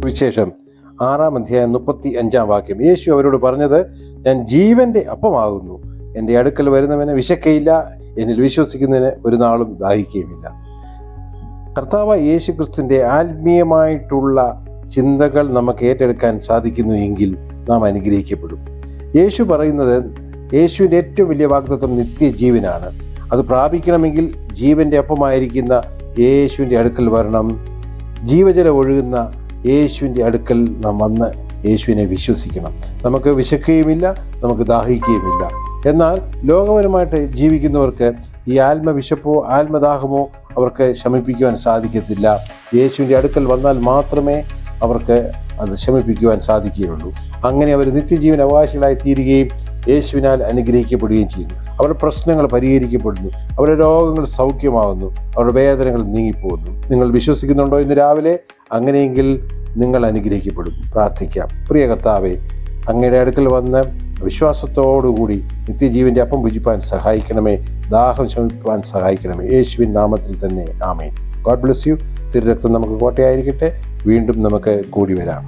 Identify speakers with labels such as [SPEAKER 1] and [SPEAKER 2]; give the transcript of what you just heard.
[SPEAKER 1] സുവിശേഷം 6:35 യേശു അവരോട് പറഞ്ഞത്, ഞാൻ ജീവന്റെ അപ്പമാകുന്നു. എൻ്റെ അടുക്കൽ വരുന്നവന് വിശക്കയില്ല, എന്നിൽ വിശ്വസിക്കുന്നതിന് ഒരു നാളും ദാഹിക്കുകയുമില്ല. കർത്താവായ യേശു ക്രിസ്തുവിൻ്റെ ആത്മീയമായിട്ടുള്ള ചിന്തകൾ നമുക്ക് ഏറ്റെടുക്കാൻ സാധിക്കുന്നു എങ്കിൽ നാം അനുഗ്രഹിക്കപ്പെടും. യേശു പറയുന്നത്, യേശുവിൻ്റെ ഏറ്റവും വലിയ വാഗ്ദത്തം നിത്യജീവനാണ്. അത് പ്രാപിക്കണമെങ്കിൽ ജീവന്റെ അപ്പമായിരിക്കുന്ന യേശുവിൻ്റെ അടുക്കൽ വരണം. ജീവജലം ഒഴുകുന്ന യേശുവിൻ്റെ അടുക്കൽ നാം വന്ന് യേശുവിനെ വിശ്വസിക്കണം. നമുക്ക് വിശക്കുകയുമില്ല, നമുക്ക് ദാഹിക്കുകയുമില്ല. എന്നാൽ ലോകപരമായിട്ട് ജീവിക്കുന്നവർക്ക് ഈ ആത്മവിശപ്പോ ആത്മദാഹമോ അവർക്ക് ശമിപ്പിക്കുവാൻ സാധിക്കത്തില്ല. യേശുവിൻ്റെ അടുക്കൽ വന്നാൽ മാത്രമേ അവർക്ക് അത് ശമിപ്പിക്കുവാൻ സാധിക്കുകയുള്ളൂ. അങ്ങനെ അവർ നിത്യജീവൻ അവകാശികളായി തീരുകയും യേശുവിനാൽ അനുഗ്രഹിക്കപ്പെടുകയും ചെയ്യുന്നു. അവരുടെ പ്രശ്നങ്ങൾ പരിഹരിക്കപ്പെടുന്നു, അവരുടെ രോഗങ്ങൾ സൗഖ്യമാകുന്നു, അവരുടെ വേദനകൾ നീങ്ങിപ്പോകുന്നു. നിങ്ങൾ വിശ്വസിക്കുന്നുണ്ടോ ഇന്ന് രാവിലെ? അങ്ങനെയെങ്കിൽ നിങ്ങൾ അനുഗ്രഹിക്കപ്പെടും. പ്രാർത്ഥിക്കാം. പ്രിയ കർത്താവേ, അങ്ങയുടെ അടുക്കൽ വന്ന് വിശ്വാസത്തോടുകൂടി നിത്യജീവന്റെ അപ്പം ഭുജിപ്പാൻ സഹായിക്കണമേ, ദാഹം ശമിപ്പാൻ സഹായിക്കണമേ. യേശുവിൻ നാമത്തിൽ തന്നെ ആമേൻ. God bless you. തിരുരക്തം നമുക്ക് കോട്ടയായിരിക്കട്ടെ. വീണ്ടും നമുക്ക് കൂടി വരാം.